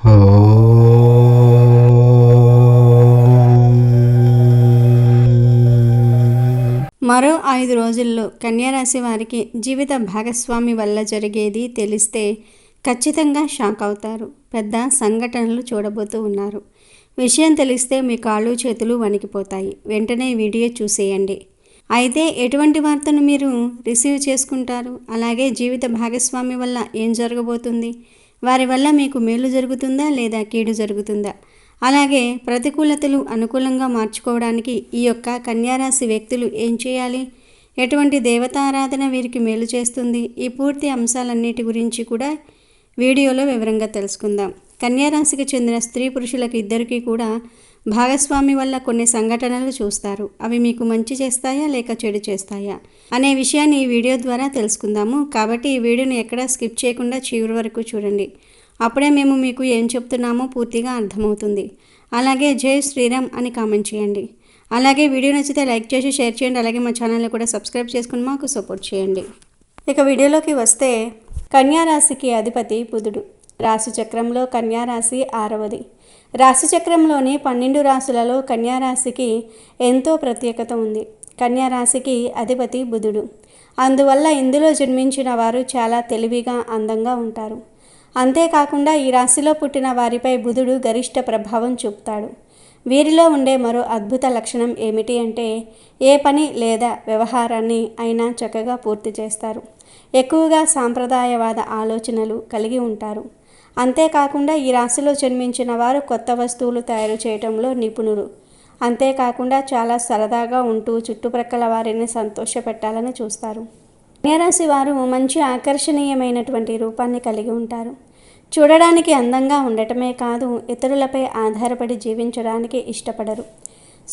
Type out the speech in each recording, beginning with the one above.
మరో 5 రోజుల్లో కన్యారాశి వారికి జీవిత భాగస్వామి వల్ల జరిగేది తెలిస్తే ఖచ్చితంగా షాక్ అవుతారు. పెద్ద సంఘటనలు చూడబోతూ ఉన్నారు. విషయం తెలిస్తే మీ కాళ్ళు చేతులు వణికిపోతాయి. వెంటనే వీడియో చూసేయండి. అయితే ఎటువంటి వార్తను మీరు రిసీవ్ చేసుకుంటారు? అలాగే జీవిత భాగస్వామి వల్ల ఏం జరగబోతుంది? వారి వల్ల మీకు మేలు జరుగుతుందా లేదా కీడు జరుగుతుందా? అలాగే ప్రతికూలతలు అనుకూలంగా మార్చుకోవడానికి ఈ యొక్క కన్యారాశి వ్యక్తులు ఏం చేయాలి? ఎటువంటి దేవతారాధన వీరికి మేలు చేస్తుంది? ఈ పూర్తి అంశాలన్నిటి గురించి కూడా వీడియోలో వివరంగా తెలుసుకుందాం. కన్యారాశికి చెందిన స్త్రీ పురుషులకు ఇద్దరికీ కూడా భాగస్వామి వల్ల కొన్ని సంఘటనలు చూస్తారు. అవి మీకు మంచి చేస్తాయా లేక చెడు చేస్తాయా అనే విషయాన్ని ఈ వీడియో ద్వారా తెలుసుకుందాము. కాబట్టి ఈ వీడియోని ఎక్కడా స్కిప్ చేయకుండా చివరి వరకు చూడండి. అప్పుడే మేము మీకు ఏం చెప్తున్నామో పూర్తిగా అర్థమవుతుంది. అలాగే జై శ్రీరామ్ అని కామెంట్ చేయండి. అలాగే వీడియో నచ్చితే లైక్ చేసి షేర్ చేయండి. అలాగే మా ఛానల్ని కూడా సబ్స్క్రైబ్ చేసుకుని మాకు సపోర్ట్ చేయండి. ఇక వీడియోలోకి వస్తే కన్యారాశికి అధిపతి బుధుడు. రాశి చక్రంలో కన్యారాశి 6వది. రాశి చక్రంలోని 12 రాశులలో కన్యారాశికి ఎంతో ప్రత్యేకత ఉంది. కన్యారాశికి అధిపతి బుధుడు. అందువల్ల ఇందులో జన్మించిన వారు చాలా తెలివిగా అందంగా ఉంటారు. అంతేకాకుండా ఈ రాశిలో పుట్టిన వారిపై బుధుడు గరిష్ట ప్రభావం చూపుతాడు. వీరిలో ఉండే మరో అద్భుత లక్షణం ఏమిటి అంటే ఏ పని లేదా వ్యవహారాన్ని అయినా చక్కగా పూర్తి చేస్తారు. ఎక్కువగా సాంప్రదాయవాద ఆలోచనలు కలిగి ఉంటారు. అంతేకాకుండా ఈ రాశిలో జన్మించిన వారు కొత్త వస్తువులు తయారు చేయడంలో నిపుణులు. అంతేకాకుండా చాలా సరదాగా ఉంటూ చుట్టుప్రక్కల వారిని సంతోషపెట్టాలని చూస్తారు. కన్యారాశి వారు మంచి ఆకర్షణీయమైనటువంటి రూపాన్ని కలిగి ఉంటారు. చూడడానికి అందంగా ఉండటమే కాదు, ఇతరులపై ఆధారపడి జీవించడానికి ఇష్టపడరు.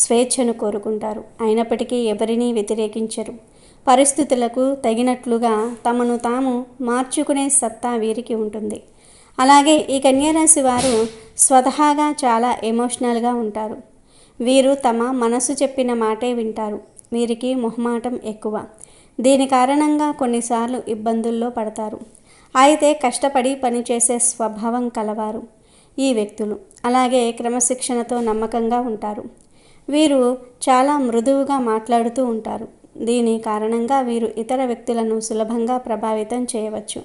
స్వేచ్ఛను కోరుకుంటారు. అయినప్పటికీ ఎవరినీ వ్యతిరేకించరు. పరిస్థితులకు తగినట్లుగా తమను తాము మార్చుకునే సత్తా వీరికి ఉంటుంది. అలాగే ఈ కన్యారాశి వారు స్వతహాగా చాలా ఎమోషనల్గా ఉంటారు. వీరు తమ మనసు చెప్పిన మాటే వింటారు. వీరికి మొహమాటం ఎక్కువ. దీని కారణంగా కొన్నిసార్లు ఇబ్బందుల్లో పడతారు. అయితే కష్టపడి పనిచేసే స్వభావం కలవారు ఈ వ్యక్తులు. అలాగే క్రమశిక్షణతో నమ్మకంగా ఉంటారు. వీరు చాలా మృదువుగా మాట్లాడుతూ ఉంటారు. దీని కారణంగా వీరు ఇతర వ్యక్తులను సులభంగా ప్రభావితం చేయవచ్చు.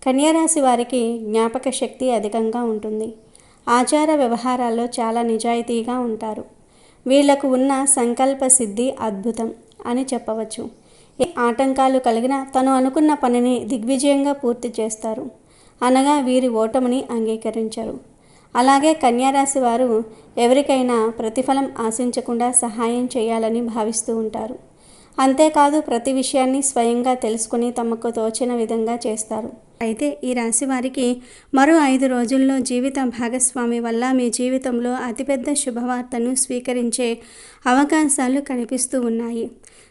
కన్యారాశి వారికి జ్ఞాపక శక్తి అధికంగా ఉంటుంది. ఆచార వ్యవహారాల్లో చాలా నిజాయితీగా ఉంటారు. వీళ్లకు ఉన్న సంకల్ప సిద్ధి అద్భుతం అని చెప్పవచ్చు. ఆటంకాలు కలిగిన తను అనుకున్న పనిని దిగ్విజయంగా పూర్తి చేస్తారు. అనగా వీరి ఓటమిని అంగీకరించరు. అలాగే కన్యారాశి వారు ఎవరికైనా ప్రతిఫలం ఆశించకుండా సహాయం చేయాలని భావిస్తూ ఉంటారు. అంతేకాదు ప్రతి విషయాన్ని స్వయంగా తెలుసుకుని తమకు తోచిన విధంగా చేస్తారు. అయితే ఈ రాశి వారికి మరో 5 రోజుల్లో జీవిత భాగస్వామి వల్ల మీ జీవితంలో అతిపెద్ద శుభవార్తను స్వీకరించే అవకాశాలు కనిపిస్తూ ఉన్నాయి.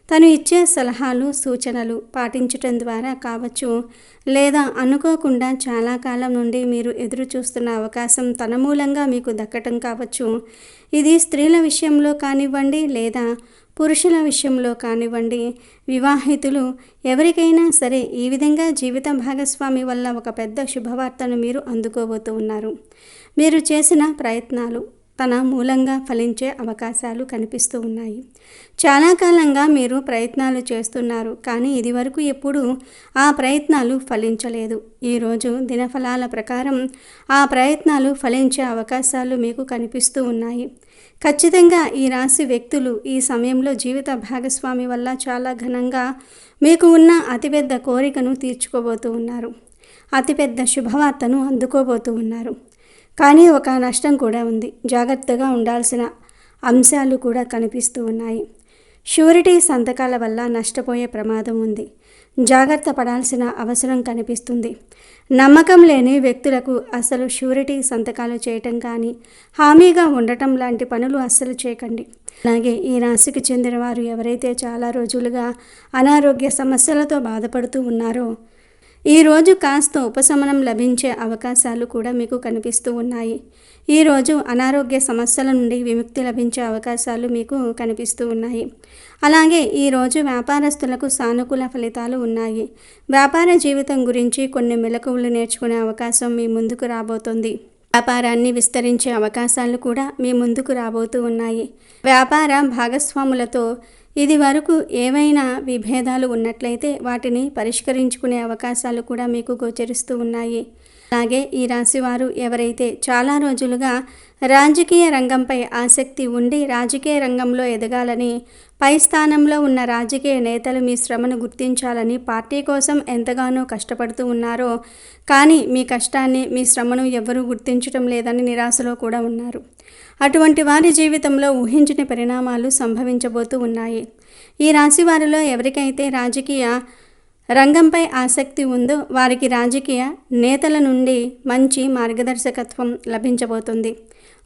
తను ఇచ్చే సలహాలు సూచనలు పాటించటం ద్వారా కావచ్చు, లేదా అనుకోకుండా చాలా కాలం నుండి మీరు ఎదురు చూస్తున్న అవకాశం తన మూలంగా మీకు దక్కటం కావచ్చు. ఇది స్త్రీల విషయంలో కానివ్వండి లేదా పురుషుల విషయంలో కానివ్వండి, వివాహితులు ఎవరికైనా సరే ఈ విధంగా జీవిత భాగస్వామి వల్ల ఒక పెద్ద శుభవార్తను మీరు అందుకోబోతూ ఉన్నారు. మీరు చేసిన ప్రయత్నాలు తన మూలంగా ఫలించే అవకాశాలు కనిపిస్తూ ఉన్నాయి. చాలా కాలంగా మీరు ప్రయత్నాలు చేస్తున్నారు, కానీ ఇదివరకు ఎప్పుడూ ఆ ప్రయత్నాలు ఫలించలేదు. ఈరోజు దినఫలాల ప్రకారం ఆ ప్రయత్నాలు ఫలించే అవకాశాలు మీకు కనిపిస్తూ ఉన్నాయి. ఖచ్చితంగా ఈ రాశి వ్యక్తులు ఈ సమయంలో జీవిత భాగస్వామి వల్ల చాలా ఘనంగా మీకు ఉన్న అతిపెద్ద కోరికను తీర్చుకోబోతూ ఉన్నారు. అతిపెద్ద శుభవార్తను అందుకోబోతూ ఉన్నారు. కానీ ఒక నష్టం కూడా ఉంది. జాగ్రత్తగా ఉండాల్సిన అంశాలు కూడా కనిపిస్తూ ఉన్నాయి. షూరిటీ సంతకాల వల్ల నష్టపోయే ప్రమాదం ఉంది. జాగ్రత్త పడాల్సిన అవసరం కనిపిస్తుంది. నమ్మకం లేని వ్యక్తులకు అసలు షూరిటీ సంతకాలు చేయటం కానీ, హామీగా ఉండటం లాంటి పనులు అస్సలు చేయకండి. అలాగే ఈ రాశికి చెందిన వారు ఎవరైతే చాలా రోజులుగా అనారోగ్య సమస్యలతో బాధపడుతూ ఉన్నారో ఈరోజు కాస్త ఉపశమనం లభించే అవకాశాలు కూడా మీకు కనిపిస్తూ ఉన్నాయి. ఈరోజు అనారోగ్య సమస్యల నుండి విముక్తి లభించే అవకాశాలు మీకు కనిపిస్తూ ఉన్నాయి. అలాగే ఈరోజు వ్యాపారస్తులకు సానుకూల ఫలితాలు ఉన్నాయి. వ్యాపార జీవితం గురించి కొన్ని మెలకువలు నేర్చుకునే అవకాశం మీ ముందుకు రాబోతోంది. వ్యాపారాన్ని విస్తరించే అవకాశాలు కూడా మీ ముందుకు రాబోతూ ఉన్నాయి. వ్యాపార భాగస్వాములతో ఇది వరకు ఏవైనా విభేదాలు ఉన్నట్లయితే వాటిని పరిష్కరించుకునే అవకాశాలు కూడా మీకు గోచరిస్తూ ఉన్నాయి. అలాగే ఈ రాశివారు ఎవరైతే చాలా రోజులుగా రాజకీయ రంగంపై ఆసక్తి ఉండి రాజకీయ రంగంలో ఎదగాలని, పై స్థానంలో ఉన్న రాజకీయ నేతలు మీ శ్రమను గుర్తించాలని పార్టీ కోసం ఎంతగానో కష్టపడుతూ ఉన్నారో, కానీ మీ కష్టాన్ని, మీ శ్రమను ఎవరూ గుర్తించడం లేదని నిరాశలో కూడా ఉన్నారు. అటువంటి వారి జీవితంలో ఊహించని పరిణామాలు సంభవించబోతూ ఉన్నాయి. ఈ రాశి వారిలో ఎవరికైతే రాజకీయ రంగంపై ఆసక్తి ఉందో వారికి రాజకీయ నేతల నుండి మంచి మార్గదర్శకత్వం లభించబోతుంది.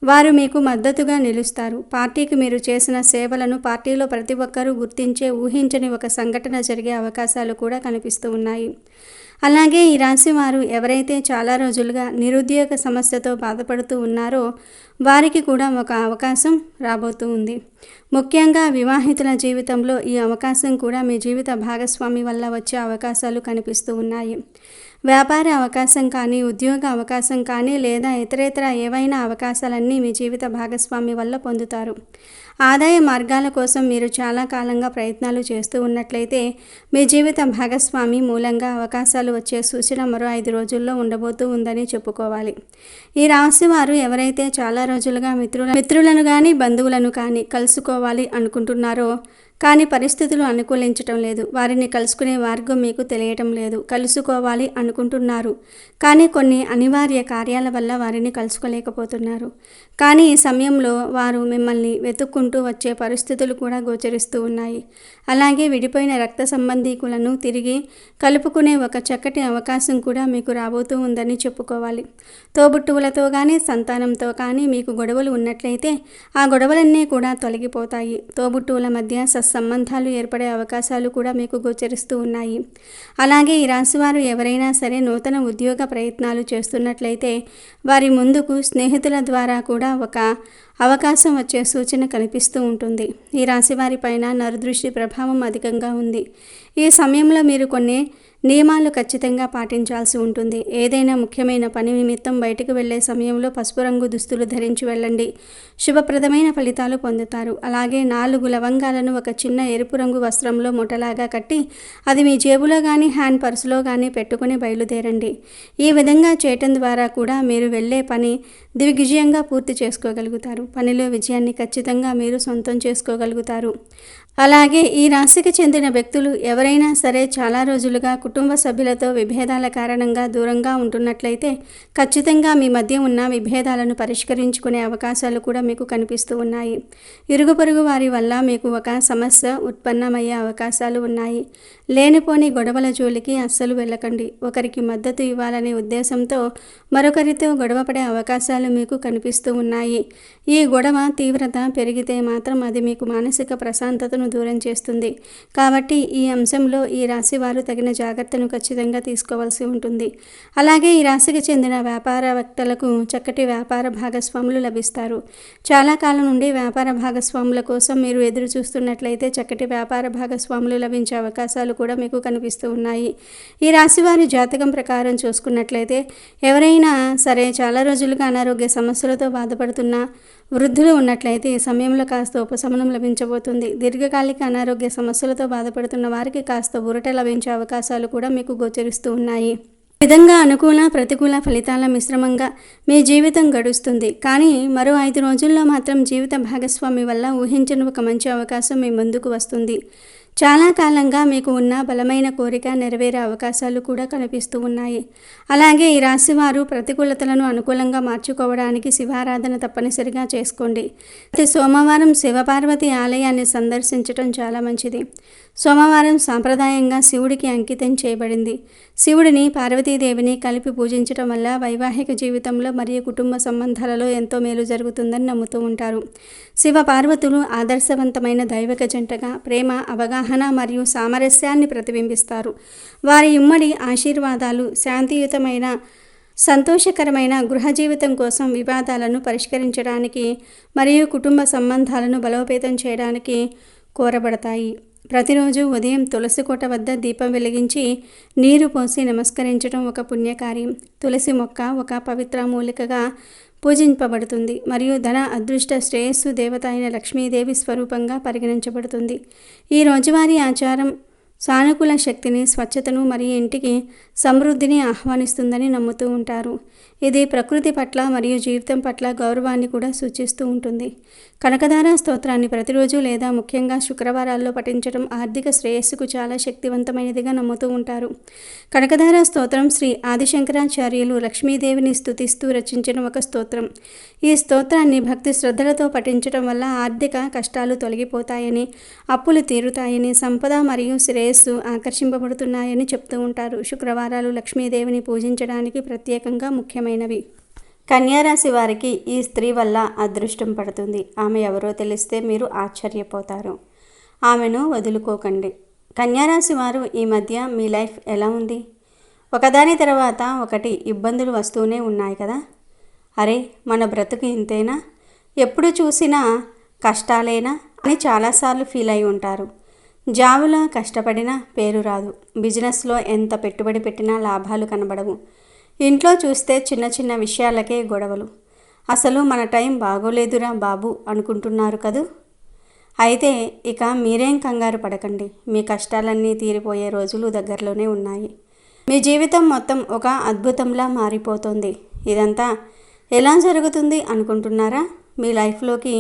వారు మీకు మద్దతుగా నిలుస్తారు. పార్టీకి మీరు చేసిన సేవలను పార్టీలో ప్రతి ఒక్కరూ గుర్తించే ఊహించని ఒక సంఘటన జరిగే అవకాశాలు కూడా కనిపిస్తూ ఉన్నాయి. అలాగే ఈ రాశి వారు ఎవరైతే చాలా రోజులుగా నిరుద్యోగ సమస్యతో బాధపడుతూ ఉన్నారో వారికి కూడా ఒక అవకాశం రాబోతూ ఉంది. ముఖ్యంగా వివాహితుల జీవితంలో ఈ అవకాశం కూడా మీ జీవిత భాగస్వామి వల్ల వచ్చే అవకాశాలు కనిపిస్తూ ఉన్నాయి. వ్యాపార అవకాశం కానీ, ఉద్యోగ అవకాశం కానీ, లేదా ఇతరేతర ఏవైనా అవకాశాలన్నీ మీ జీవిత భాగస్వామి వల్ల పొందుతారు. ఆదాయ మార్గాల కోసం మీరు చాలా కాలంగా ప్రయత్నాలు చేస్తూ ఉన్నట్లయితే మీ జీవిత భాగస్వామి మూలంగా అవకాశాలు వచ్చే సూచన మరో 5 రోజుల్లో ఉండబోతూ ఉందని చెప్పుకోవాలి. ఈ రాశి వారు ఎవరైతే చాలా రోజులుగా మిత్రులను కానీ, బంధువులను కానీ కలుసుకోవాలి అనుకుంటున్నారో కానీ పరిస్థితులు అనుకూలించటం లేదు, వారిని కలుసుకునే మార్గం మీకు తెలియటం లేదు, కలుసుకోవాలి అనుకుంటున్నారు కానీ కొన్ని అనివార్య కార్యాల వల్ల వారిని కలుసుకోలేకపోతున్నారు. కానీ ఈ సమయంలో వారు మిమ్మల్ని వెతుక్కుంటూ వచ్చే పరిస్థితులు కూడా గోచరిస్తూ ఉన్నాయి. అలాగే విడిపోయిన రక్త సంబంధీకులను తిరిగి కలుపుకునే ఒక చక్కటి అవకాశం కూడా మీకు రాబోతూ ఉందని చెప్పుకోవాలి. తోబుట్టువులతో కానీ, సంతానంతో కానీ మీకు గొడవలు ఉన్నట్లయితే ఆ గొడవలన్నీ కూడా తొలగిపోతాయి. తోబుట్టువుల మధ్య సంబంధాలు ఏర్పడే అవకాశాలు కూడా మీకు గోచరిస్తూ ఉన్నాయి. అలాగే ఈ రాశివారు ఎవరైనా సరే నూతన ఉద్యోగ ప్రయత్నాలు చేస్తున్నట్లయితే వారి ముందుకు స్నేహితుల ద్వారా కూడా ఒక అవకాశం వచ్చే సూచన కనిపిస్తూ ఉంటుంది. ఈ రాశి వారి పైన నరదృష్టి ప్రభావం అధికంగా ఉంది. ఈ సమయంలో మీరు కొన్ని నియమాలు ఖచ్చితంగా పాటించాల్సి ఉంటుంది. ఏదైనా ముఖ్యమైన పని నిమిత్తం బయటకు వెళ్లే సమయంలో పసుపు రంగు దుస్తులు ధరించి వెళ్ళండి. శుభప్రదమైన ఫలితాలు పొందుతారు. అలాగే 4 లవంగాలను ఒక చిన్న ఎరుపు రంగు వస్త్రంలో ముఠలాగా కట్టి అది మీ జేబులో కానీ, హ్యాండ్ పర్సులో కానీ పెట్టుకుని బయలుదేరండి. ఈ విధంగా చేయటం ద్వారా కూడా మీరు వెళ్ళే పని దిగ్విజయంగా పూర్తి చేసుకోగలుగుతారు. పనిలో విజయాన్ని ఖచ్చితంగా మీరు సొంతం చేసుకోగలుగుతారు. అలాగే ఈ రాశికి చెందిన వ్యక్తులు ఎవరైనా సరే చాలా రోజులుగా కుటుంబ సభ్యులతో విభేదాల కారణంగా దూరంగా ఉంటున్నట్లయితే ఖచ్చితంగా మీ మధ్య ఉన్న విభేదాలను పరిష్కరించుకునే అవకాశాలు కూడా మీకు కనిపిస్తూ ఉన్నాయి. ఇరుగు పొరుగు వారి వల్ల మీకు ఒక సమస్య ఉత్పన్నమయ్యే అవకాశాలు ఉన్నాయి. లేనిపోని గొడవల జోలికి అస్సలు వెళ్ళకండి. ఒకరికి మద్దతు ఇవ్వాలనే ఉద్దేశంతో మరొకరితో గొడవపడే అవకాశాలు మీకు కనిపిస్తూ ఉన్నాయి. ఈ గొడవ తీవ్రత పెరిగితే మాత్రం అది మీకు మానసిక ప్రశాంతతను దూరం చేస్తుంది. కాబట్టి ఈ అంశంలో ఈ రాశి వారు తగిన జాగ్రత్తను ఖచ్చితంగా తీసుకోవాల్సి ఉంటుంది. అలాగే ఈ రాశికి చెందిన వ్యాపారవేత్తలకు చక్కటి వ్యాపార భాగస్వాములు లభిస్తారు. చాలా కాలం నుండి వ్యాపార భాగస్వాముల కోసం మీరు ఎదురు చూస్తున్నట్లయితే చక్కటి వ్యాపార భాగస్వాములు లభించే అవకాశాలు కూడా మీకు కనిపిస్తూ ఉన్నాయి. ఈ రాశి వారి జాతకం ప్రకారం చూసుకున్నట్లయితే ఎవరైనా సరే చాలా రోజులుగా అనారోగ్య సమస్యలతో బాధపడుతున్న వృద్ధులు ఉన్నట్లయితే ఈ సమయంలో కాస్త ఉపశమనం లభించబోతుంది. దీర్ఘకాలిక అనారోగ్య సమస్యలతో బాధపడుతున్న వారికి కాస్త ఊరట లభించే అవకాశాలు కూడా మీకు గోచరిస్తూ ఉన్నాయి. ఈ విధంగా అనుకూల ప్రతికూల ఫలితాల మిశ్రమంగా మీ జీవితం గడుస్తుంది. కానీ మరో 5 రోజుల్లో మాత్రం జీవిత భాగస్వామి వల్ల ఊహించని ఒక మంచి అవకాశం మీ ముందుకు వస్తుంది. చాలా కాలంగా మీకు ఉన్న బలమైన కోరిక నెరవేరే అవకాశాలు కూడా కనిపిస్తూ ఉన్నాయి. అలాగే ఈ రాశి వారు ప్రతికూలతలను అనుకూలంగా మార్చుకోవడానికి శివారాధన తప్పనిసరిగా చేసుకోండి. ప్రతి సోమవారం శివపార్వతి ఆలయాన్ని సందర్శించడం చాలా మంచిది. సోమవారం సాంప్రదాయంగా శివుడికి అంకితం చేయబడింది. శివుడిని, పార్వతీదేవిని కలిపి పూజించడం వల్ల వైవాహిక జీవితంలో మరియు కుటుంబ సంబంధాలలో ఎంతో మేలు జరుగుతుందని నమ్ముతూ ఉంటారు. శివ పార్వతులు ఆదర్శవంతమైన దైవిక జంటగా ప్రేమ, అవగాహన మరియు సామరస్యాన్ని ప్రతిబింబిస్తారు. వారి ఉమ్మడి ఆశీర్వాదాలు శాంతియుతమైన సంతోషకరమైన గృహ జీవితం కోసం వివాదాలను పరిష్కరించడానికి మరియు కుటుంబ సంబంధాలను బలోపేతం చేయడానికి కోరబడతాయి. ప్రతిరోజు ఉదయం తులసి కోట వద్ద దీపం వెలిగించి నీరు పోసి నమస్కరించడం ఒక పుణ్యకార్యం. తులసి మొక్క ఒక పవిత్ర మూలికగా పూజింపబడుతుంది మరియు ధన, అదృష్ట, శ్రేయస్సు దేవత అయిన లక్ష్మీదేవి స్వరూపంగా పరిగణించబడుతుంది. ఈ రోజువారీ ఆచారం సానుకూల శక్తిని, స్వచ్ఛతను మరియు ఇంటికి సమృద్ధిని ఆహ్వానిస్తుందని నమ్ముతూ ఉంటారు. ఇది ప్రకృతి పట్ల మరియు జీవితం పట్ల గౌరవాన్ని కూడా సూచిస్తూ ఉంటుంది. కనకధార స్తోత్రాన్ని ప్రతిరోజు లేదా ముఖ్యంగా శుక్రవారాల్లో పఠించడం ఆర్థిక శ్రేయస్సుకు చాలా శక్తివంతమైనదిగా నమ్ముతూ ఉంటారు. కనకధార స్తోత్రం శ్రీ ఆదిశంకరాచార్యులు లక్ష్మీదేవిని స్తుతిస్తూ రచించిన ఒక స్తోత్రం. ఈ స్తోత్రాన్ని భక్తి శ్రద్ధలతో పఠించడం వల్ల ఆర్థిక కష్టాలు తొలగిపోతాయని, అప్పులు తీరుతాయని, సంపద మరియు శ్రేయస్సు ఆకర్షింపబడుతున్నాయని చెప్తూ ఉంటారు. శుక్రవారాలు లక్ష్మీదేవిని పూజించడానికి ప్రత్యేకంగా ముఖ్యమైనవి. కన్యారాశి వారికి ఈ స్త్రీ వల్ల అదృష్టం పడుతుంది. ఆమె ఎవరో తెలిస్తే మీరు ఆశ్చర్యపోతారు. ఆమెను వదులుకోకండి. కన్యారాశి వారు ఈ మధ్య మీ లైఫ్ ఎలా ఉంది? ఒకదాని తర్వాత ఒకటి ఇబ్బందులు వస్తూనే ఉన్నాయి కదా. అరే, మన బ్రతుకు ఇంతేనా, ఎప్పుడు చూసినా కష్టాలేనా అని చాలాసార్లు ఫీల్ అయి ఉంటారు. జాబులో కష్టపడినా పేరు రాదు. బిజినెస్లో ఎంత పెట్టుబడి పెట్టినా లాభాలు కనబడవు. ఇంట్లో చూస్తే చిన్న చిన్న విషయాలకే గొడవలు. అసలు మన టైం బాగోలేదురా బాబు అనుకుంటున్నారు కదూ. అయితే ఇక మీరేం కంగారు పడకండి. మీ కష్టాలన్నీ తీరిపోయే రోజులు దగ్గరలోనే ఉన్నాయి. మీ జీవితం మొత్తం ఒక అద్భుతంలా మారిపోతుంది. ఇదంతా ఎలా జరుగుతుంది అనుకుంటున్నారా? మీ లైఫ్లోకి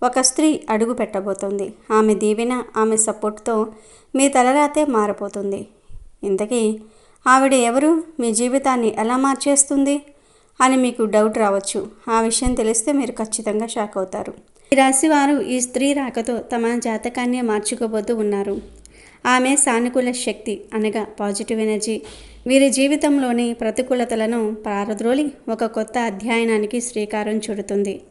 ఒక స్త్రీ అడుగు పెట్టబోతోంది. ఆమె దీవెన, ఆమె సపోర్ట్తో మీ తలరాతే మారిపోతుంది. ఇంతకీ ఆవిడ ఎవరు, మీ జీవితాన్ని ఎలా మార్చేస్తుంది అని మీకు డౌట్ రావచ్చు. ఆ విషయం తెలిస్తే మీరు ఖచ్చితంగా షాక్ అవుతారు. ఈ రాశివారు ఈ స్త్రీ రాకతో తమ జాతకాన్ని మార్చుకోబోతూ ఉన్నారు. ఆమె సానుకూల శక్తి అనగా పాజిటివ్ ఎనర్జీ వీరి జీవితంలోని ప్రతికూలతలను పారద్రోలి ఒక కొత్త అధ్యయనానికి శ్రీకారం చుడుతుంది.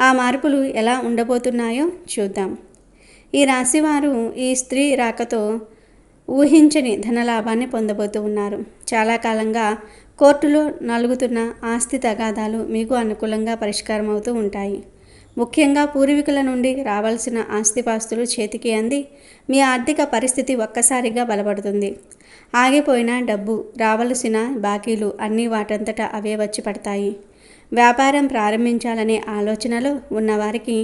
ఆ మార్పులు ఎలా ఉండబోతున్నాయో చూద్దాం. ఈ రాశివారు ఈ స్త్రీ రాకతో ఊహించని ధనలాభాన్ని పొందబోతూ ఉన్నారు. చాలా కాలంగా కోర్టులో నలుగుతున్న ఆస్తి తగాదాలు మీకు అనుకూలంగా పరిష్కారం అవుతూ ఉంటాయి. ముఖ్యంగా పూర్వీకుల నుండి రావాల్సిన ఆస్తిపాస్తులు చేతికి అంది మీ ఆర్థిక పరిస్థితి ఒక్కసారిగా బలపడుతుంది. ఆగిపోయిన డబ్బు, రావలసిన బాకీలు అన్నీ వాటంతటా అవే వచ్చి పడతాయి. వ్యాపారం ప్రారంభించాలనే ఆలోచనలో ఉన్నవారికి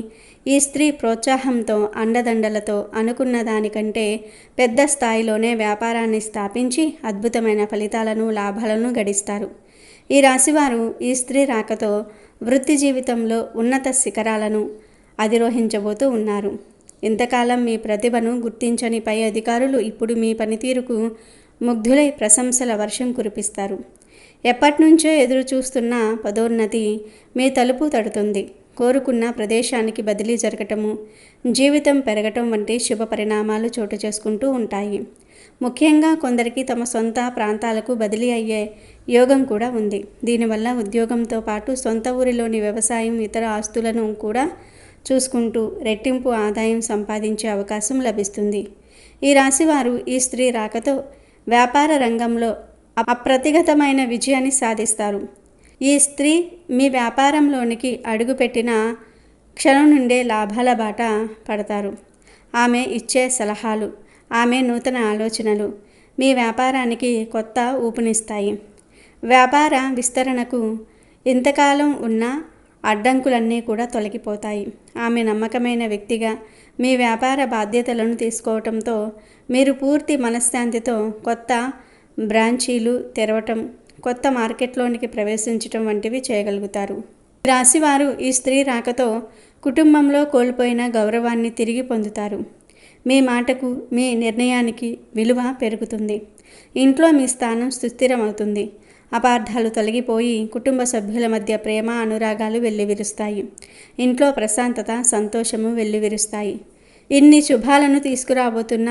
ఈ స్త్రీ ప్రోత్సాహంతో, అండదండలతో అనుకున్న దానికంటే పెద్ద స్థాయిలోనే వ్యాపారాన్ని స్థాపించి అద్భుతమైన ఫలితాలను, లాభాలను గడిస్తారు. ఈ రాశివారు ఈ స్త్రీ రాకతో వృత్తి జీవితంలో ఉన్నత శిఖరాలను అధిరోహించబోతూ ఉన్నారు. ఇంతకాలం మీ ప్రతిభను గుర్తించని పై అధికారులు ఇప్పుడు మీ పనితీరుకు ముగ్ధులై ప్రశంసల వర్షం కురిపిస్తారు. ఎప్పటినుంచో ఎదురు చూస్తున్న పదోన్నతి మీ తలుపు తడుతుంది. కోరుకున్న ప్రదేశానికి బదిలీ జరగటము, జీవితం పెరగటం వంటి శుభ పరిణామాలు చోటు చేసుకుంటూ ఉంటాయి. ముఖ్యంగా కొందరికి తమ సొంత ప్రాంతాలకు బదిలీ అయ్యే యోగం కూడా ఉంది. దీనివల్ల ఉద్యోగంతో పాటు సొంత ఊరిలోని వ్యవసాయం, ఇతర ఆస్తులను కూడా చూసుకుంటూ రెట్టింపు ఆదాయం సంపాదించే అవకాశం లభిస్తుంది. ఈ రాశివారు ఈ స్త్రీ రాకతో వ్యాపార రంగంలో అప్రతిగతమైన విజయాన్ని సాధిస్తారు. ఈ స్త్రీ మీ వ్యాపారంలోనికి అడుగుపెట్టిన క్షణం నుండే లాభాల బాట పడతారు. ఆమె ఇచ్చే సలహాలు, ఆమె నూతన ఆలోచనలు మీ వ్యాపారానికి కొత్త ఊపునిస్తాయి. వ్యాపార విస్తరణకు ఇంతకాలం ఉన్న అడ్డంకులన్నీ కూడా తొలగిపోతాయి. ఆమె నమ్మకమైన వ్యక్తిగా మీ వ్యాపార బాధ్యతలను తీసుకోవటంతో మీరు పూర్తి మనశ్శాంతితో కొత్త బ్రాంచీలు తెరవటం, కొత్త మార్కెట్లోనికి ప్రవేశించటం వంటివి చేయగలుగుతారు. రాశివారు ఈ స్త్రీ రాకతో కుటుంబంలో కోల్పోయిన గౌరవాన్ని తిరిగి పొందుతారు. మీ మాటకు, మీ నిర్ణయానికి విలువ పెరుగుతుంది. ఇంట్లో మీ స్థానం సుస్థిరమవుతుంది. అపార్థాలు తొలగిపోయి కుటుంబ సభ్యుల మధ్య ప్రేమ, అనురాగాలు వెల్లివిరుస్తాయి. ఇంట్లో ప్రశాంతత, సంతోషము వెల్లివిరుస్తాయి. ఇన్ని శుభాలను తీసుకురాబోతున్న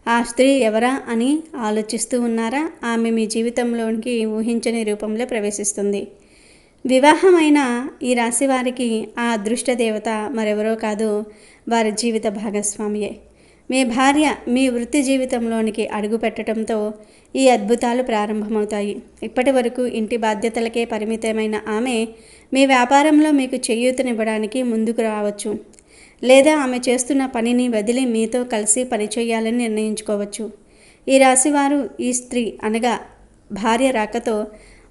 ఆ స్త్రీ ఎవరా అని ఆలోచిస్తూ ఉన్నారా? ఆమె మీ జీవితంలోనికి ఊహించని రూపంలో ప్రవేశిస్తుంది. వివాహమైన ఈ రాశి వారికి ఆ అదృష్ట దేవత మరెవరో కాదు, వారి జీవిత భాగస్వామియే. మీ భార్య మీ వృత్తి జీవితంలోనికి అడుగు పెట్టడంతో ఈ అద్భుతాలు ప్రారంభమవుతాయి. ఇప్పటి వరకు ఇంటి బాధ్యతలకే పరిమితమైన ఆమె మీ వ్యాపారంలో మీకు చేయూతనివ్వడానికి ముందుకు రావచ్చు. లేదా ఆమె చేస్తున్న పనిని వదిలి మీతో కలిసి పనిచేయాలని నిర్ణయించుకోవచ్చు. ఈ రాశివారు ఈ స్త్రీ అనగా భార్య రాకతో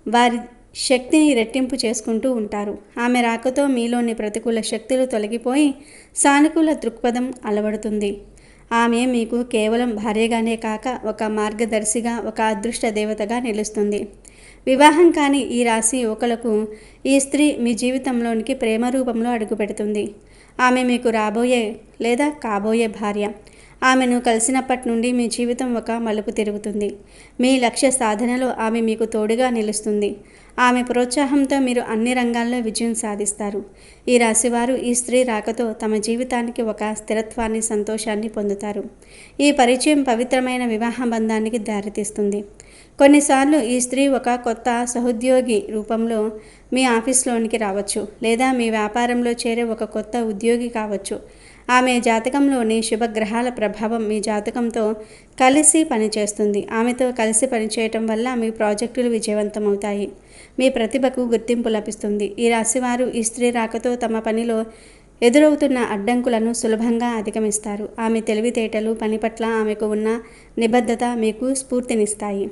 వారి శక్తిని రెట్టింపు చేసుకుంటూ ఉంటారు. ఆమె రాకతో మీలోని ప్రతికూల శక్తులు తొలగిపోయి సానుకూల దృక్పథం అలవడుతుంది. ఆమె మీకు కేవలం భార్యగానే కాక ఒక మార్గదర్శిగా, ఒక అదృష్ట దేవతగా నిలుస్తుంది. వివాహం కాని ఈ రాశి యువకులకు ఈ స్త్రీ మీ జీవితంలోనికి ప్రేమ రూపంలో అడుగుపెడుతుంది. ఆమె మీకు రాబోయే లేదా కాబోయే భార్య. ఆమెను కలిసినప్పటి నుండి మీ జీవితం ఒక మలుపు తిరుగుతుంది. మీ లక్ష్య సాధనలో ఆమె మీకు తోడుగా నిలుస్తుంది. ఆమె ప్రోత్సాహంతో మీరు అన్ని రంగాల్లో విజయం సాధిస్తారు. ఈ రాశివారు ఈ స్త్రీ రాకతో తమ జీవితానికి ఒక స్థిరత్వాన్ని, సంతోషాన్ని పొందుతారు. ఈ పరిచయం పవిత్రమైన వివాహ బంధానికి దారితీస్తుంది. కొన్నిసార్లు ఈ స్త్రీ ఒక కొత్త సహోద్యోగి రూపంలో మీ ఆఫీస్లోనికి రావచ్చు, లేదా మీ వ్యాపారంలో చేరే ఒక కొత్త ఉద్యోగి కావచ్చు. ఆమె జాతకంలోని శుభగ్రహాల ప్రభావం మీ జాతకంతో కలిసి పనిచేస్తుంది. ఆమెతో కలిసి పనిచేయటం వల్ల మీ ప్రాజెక్టులు విజయవంతమవుతాయి. మీ ప్రతిభకు గుర్తింపు లభిస్తుంది. ఈ రాశివారు ఈ స్త్రీ రాకతో తమ పనిలో ఎదురవుతున్న అడ్డంకులను సులభంగా అధిగమిస్తారు. ఆమె తెలివితేటలు, పని పట్ల ఆమెకు ఉన్న నిబద్ధత మీకు స్ఫూర్తినిస్తాయి.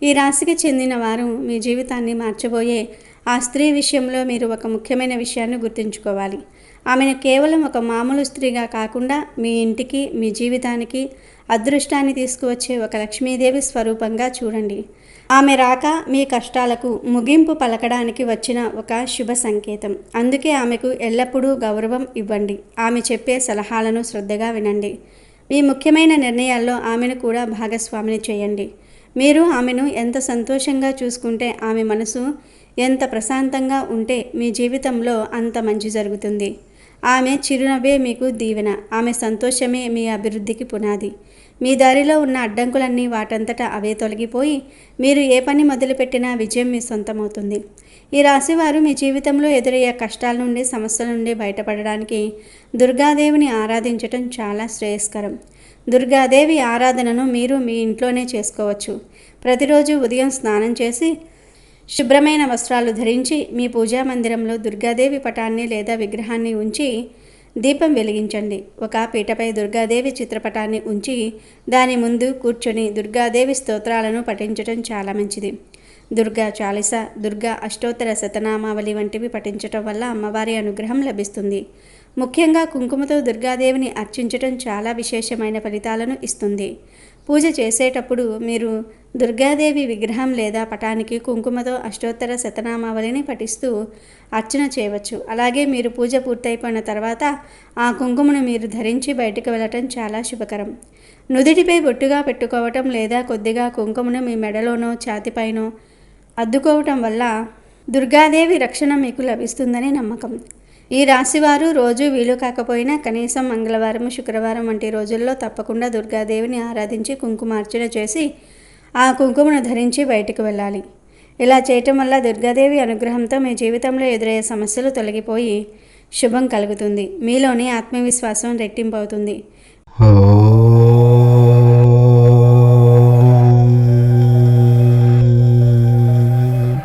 ఈ రాశికి చెందిన వారు మీ జీవితాన్ని మార్చబోయే ఆ స్త్రీ విషయంలో మీరు ఒక ముఖ్యమైన విషయాన్ని గుర్తుంచుకోవాలి. ఆమెను కేవలం ఒక మామూలు స్త్రీగా కాకుండా మీ ఇంటికి, మీ జీవితానికి అదృష్టాన్ని తీసుకువచ్చే ఒక లక్ష్మీదేవి స్వరూపంగా చూడండి. ఆమె రాక మీ కష్టాలకు ముగింపు పలకడానికి వచ్చిన ఒక శుభ సంకేతం. అందుకే ఆమెకు ఎల్లప్పుడూ గౌరవం ఇవ్వండి. ఆమె చెప్పే సలహాలను శ్రద్ధగా వినండి. మీ ముఖ్యమైన నిర్ణయాల్లో ఆమెను కూడా భాగస్వామిని చేయండి. మీరు ఆమెను ఎంత సంతోషంగా చూసుకుంటే, ఆమె మనసు ఎంత ప్రశాంతంగా ఉంటే మీ జీవితంలో అంత మంచి జరుగుతుంది. ఆమె చిరునవ్వే మీకు దీవెన. ఆమె సంతోషమే మీ అభివృద్ధికి పునాది. మీ దారిలో ఉన్న అడ్డంకులన్నీ వాటంతటా అవే తొలగిపోయి మీరు ఏ పని మొదలుపెట్టినా విజయం మీ సొంతమవుతుంది. ఈ రాశివారు మీ జీవితంలో ఎదురయ్యే కష్టాల నుండి, సమస్యల నుండి బయటపడడానికి దుర్గాదేవిని ఆరాధించటం చాలా శ్రేయస్కరం. దుర్గాదేవి ఆరాధనను మీరు మీ ఇంట్లోనే చేసుకోవచ్చు. ప్రతిరోజు ఉదయం స్నానం చేసి శుభ్రమైన వస్త్రాలు ధరించి మీ పూజా మందిరంలో దుర్గాదేవి పటాన్ని లేదా విగ్రహాన్ని ఉంచి దీపం వెలిగించండి. ఒక పీటపై దుర్గాదేవి చిత్రపటాన్ని ఉంచి దాని ముందు కూర్చొని దుర్గాదేవి స్తోత్రాలను పఠించడం చాలా మంచిది. దుర్గా చాలీస, దుర్గా అష్టోత్తర శతనామావళి వంటివి పఠించటం వల్ల అమ్మవారి అనుగ్రహం లభిస్తుంది. ముఖ్యంగా కుంకుమతో దుర్గాదేవిని అర్చించటం చాలా విశేషమైన ఫలితాలను ఇస్తుంది. పూజ చేసేటప్పుడు మీరు దుర్గాదేవి విగ్రహం లేదా పటానికి కుంకుమతో అష్టోత్తర శతనామావళిని పఠిస్తూ అర్చన చేయవచ్చు. అలాగే మీరు పూజ పూర్తయిపోయిన తర్వాత ఆ కుంకుమను మీరు ధరించి బయటకు వెళ్ళటం చాలా శుభకరం. నుదిటిపై బొట్టుగా పెట్టుకోవటం లేదా కొద్దిగా కుంకుమను మీ మెడలోనో ఛాతిపైనో అద్దుకోవటం వల్ల దుర్గాదేవి రక్షణ మీకు లభిస్తుందని నమ్మకం. ఈ రాశివారు రోజు వీలు కాకపోయినా కనీసం మంగళవారం, శుక్రవారం వంటి రోజుల్లో తప్పకుండా దుర్గాదేవిని ఆరాధించి కుంకుమార్చన చేసి ఆ కుంకుమను ధరించి బయటకు వెళ్ళాలి. ఇలా చేయటం వల్ల దుర్గాదేవి అనుగ్రహంతో మీ జీవితంలో ఎదురయ్యే సమస్యలు తొలగిపోయి శుభం కలుగుతుంది. మీలోని ఆత్మవిశ్వాసం రెట్టింపు అవుతుంది.